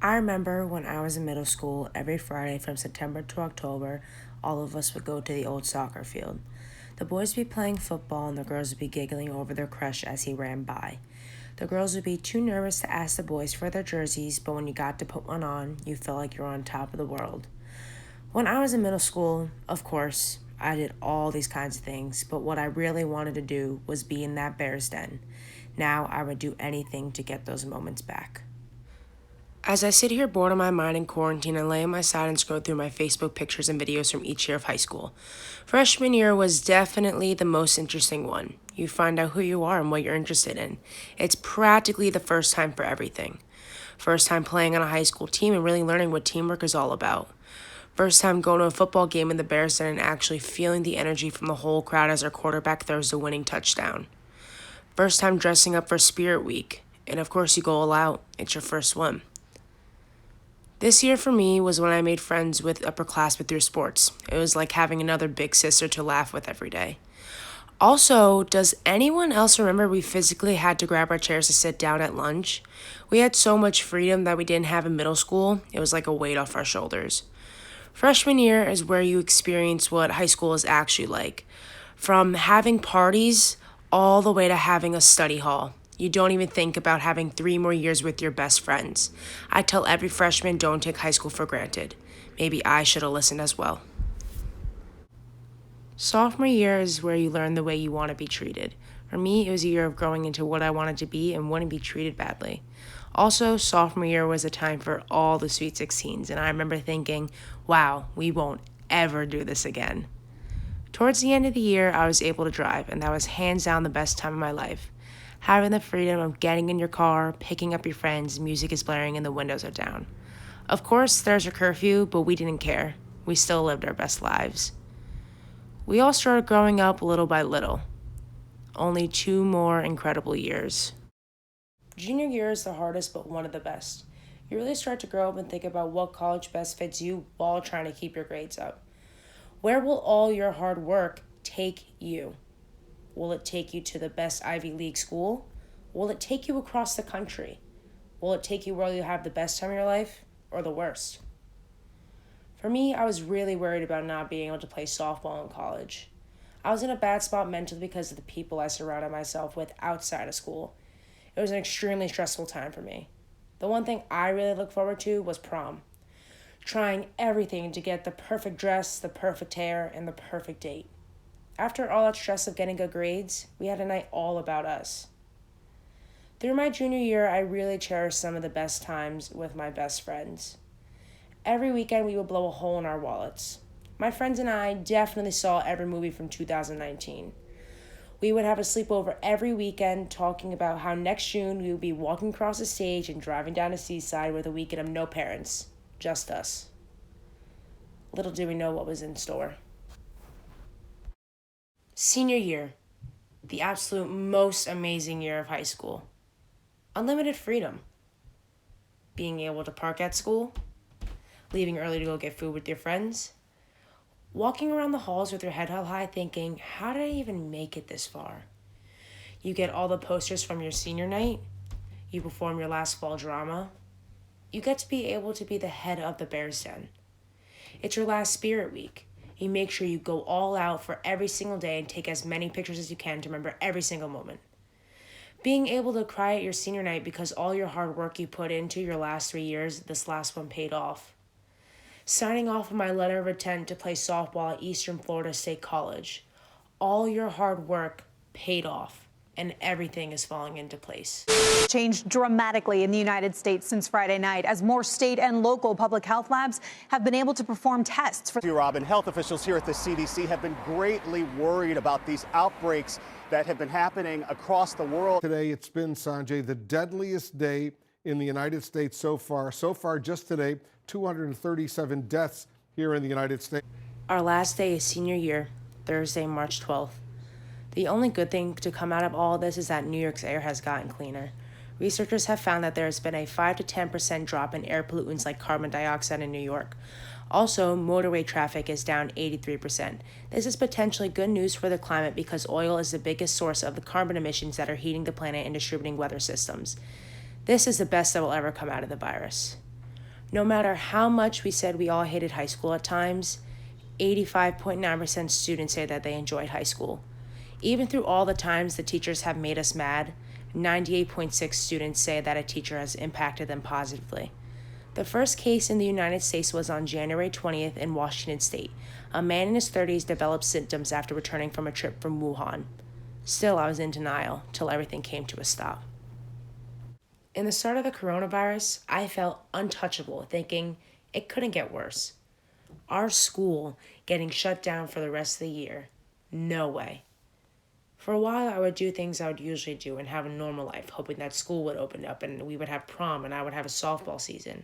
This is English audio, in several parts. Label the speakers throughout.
Speaker 1: I remember when I was in middle school, every Friday from September to October, all of us would go to the old soccer field. The boys would be playing football and the girls would be giggling over their crush as he ran by. The girls would be too nervous to ask the boys for their jerseys, but when you got to put one on, you felt like you were on top of the world. When I was in middle school, of course, I did all these kinds of things, but what I really wanted to do was be in that bear's den. Now I would do anything to get those moments back. As I sit here bored on my mind in quarantine, I lay on my side and scroll through my Facebook pictures and videos from each year of high school. Freshman year was definitely the most interesting one. You find out who you are and what you're interested in. It's practically the first time for everything. First time playing on a high school team and really learning what teamwork is all about. First time going to a football game in the Bears Den and actually feeling the energy from the whole crowd as our quarterback throws the winning touchdown. First time dressing up for Spirit Week. And of course you go all out. It's your first one. This year for me was when I made friends with upperclassmen through sports. It was like having another big sister to laugh with every day. Also, does anyone else remember we physically had to grab our chairs to sit down at lunch? We had so much freedom that we didn't have in middle school. It was like a weight off our shoulders. Freshman year is where you experience what high school is actually like. From having parties all the way to having a study hall. You don't even think about having 3 more years with your best friends. I tell every freshman, don't take high school for granted. Maybe I should have listened as well. Sophomore year is where you learn the way you want to be treated. For me, it was a year of growing into what I wanted to be and wouldn't be treated badly. Also, sophomore year was a time for all the Sweet 16s, and I remember thinking, wow, we won't ever do this again. Towards the end of the year, I was able to drive, and that was hands down the best time of my life. Having the freedom of getting in your car, picking up your friends, music is blaring, and the windows are down. Of course, there's a curfew, but we didn't care. We still lived our best lives. We all started growing up little by little. Only 2 more incredible years. Junior year is the hardest, but one of the best. You really start to grow up and think about what college best fits you while trying to keep your grades up. Where will all your hard work take you? Will it take you to the best Ivy League school? Will it take you across the country? Will it take you where you have the best time of your life or the worst? For me, I was really worried about not being able to play softball in college. I was in a bad spot mentally because of the people I surrounded myself with outside of school. It was an extremely stressful time for me. The one thing I really looked forward to was prom. Trying everything to get the perfect dress, the perfect hair, and the perfect date. After all that stress of getting good grades, we had a night all about us. Through my junior year, I really cherished some of the best times with my best friends. Every weekend, we would blow a hole in our wallets. My friends and I definitely saw every movie from 2019. We would have a sleepover every weekend talking about how next June we would be walking across the stage and driving down to Seaside with a weekend of no parents, just us. Little did we know what was in store. Senior year, the absolute most amazing year of high school. Unlimited freedom. Being able to park at school, leaving early to go get food with your friends, walking around the halls with your head held high thinking, how did I even make it this far? You get all the posters from your senior night, you perform your last fall drama, you get to be able to be the head of the Bears Den. It's your last Spirit Week. You make sure you go all out for every single day and take as many pictures as you can to remember every single moment. Being able to cry at your senior night because all your hard work you put into your last 3 years, this last one paid off. Signing off on my letter of intent to play softball at Eastern Florida State College. All your hard work paid off, and everything is falling into place.
Speaker 2: Changed dramatically in the United States since Friday night as more state and local public health labs have been able to perform tests for.
Speaker 3: Robin, health officials here at the CDC have been greatly worried about these outbreaks that have been happening across the world.
Speaker 4: Today, it's been, Sanjay, the deadliest day in the United States so far. So far, just today, 237 deaths here in the United States.
Speaker 1: Our last day is senior year, Thursday, March 12th. The only good thing to come out of all of this is that New York's air has gotten cleaner. Researchers have found that there has been a 5 to 10% drop in air pollutants like carbon dioxide in New York. Also, motorway traffic is down 83%. This is potentially good news for the climate because oil is the biggest source of the carbon emissions that are heating the planet and distributing weather systems. This is the best that will ever come out of the virus. No matter how much we said we all hated high school at times, 85.9% students say that they enjoyed high school. Even through all the times the teachers have made us mad, 98.6 students say that a teacher has impacted them positively. The first case in the United States was on January 20th in Washington State. A man in his 30s developed symptoms after returning from a trip from Wuhan. Still, I was in denial till everything came to a stop. In the start of the coronavirus, I felt untouchable, thinking it couldn't get worse. Our school getting shut down for the rest of the year. No way. For a while, I would do things I would usually do and have a normal life, hoping that school would open up and we would have prom and I would have a softball season.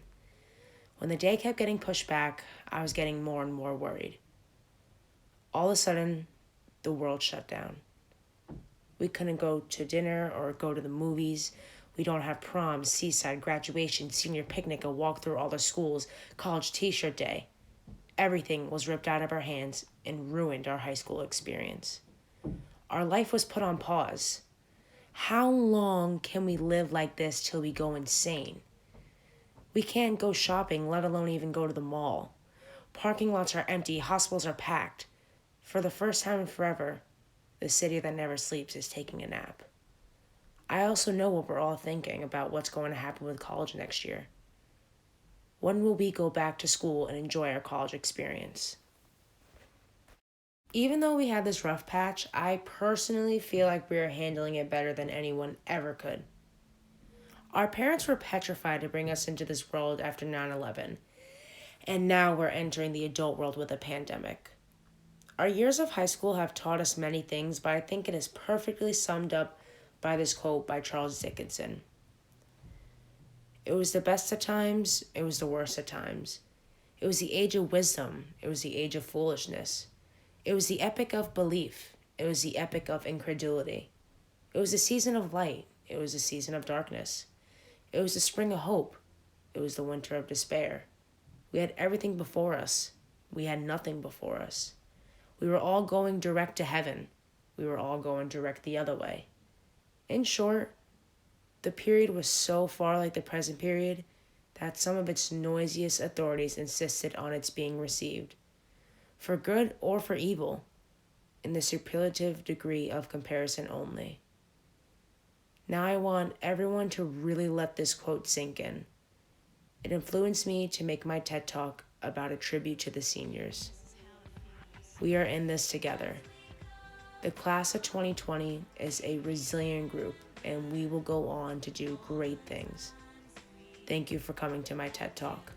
Speaker 1: When the day kept getting pushed back, I was getting more and more worried. All of a sudden, the world shut down. We couldn't go to dinner or go to the movies. We don't have prom, seaside, graduation, senior picnic, a walk through all the schools, college t-shirt day. Everything was ripped out of our hands and ruined our high school experience. Our life was put on pause. How long can we live like this till we go insane? We can't go shopping, let alone even go to the mall. Parking lots are empty, hospitals are packed. For the first time in forever, the city that never sleeps is taking a nap. I also know what we're all thinking about what's going to happen with college next year. When will we go back to school and enjoy our college experience? Even though we had this rough patch, I personally feel like we are handling it better than anyone ever could. Our parents were petrified to bring us into this world after 9/11, and now we're entering the adult world with a pandemic. Our years of high school have taught us many things, but I think it is perfectly summed up by this quote by Charles Dickinson. It was the best of times, it was the worst of times. It was the age of wisdom, it was the age of foolishness. It was the epic of belief, it was the epic of incredulity. It was the season of light, it was the season of darkness. It was the spring of hope, it was the winter of despair. We had everything before us, we had nothing before us. We were all going direct to heaven, we were all going direct the other way. In short, the period was so far like the present period that some of its noisiest authorities insisted on its being received, for good or for evil, in the superlative degree of comparison only. Now I want everyone to really let this quote sink in. It influenced me to make my TED Talk about a tribute to the seniors. We are in this together. The class of 2020 is a resilient group, and we will go on to do great things. Thank you for coming to my TED Talk.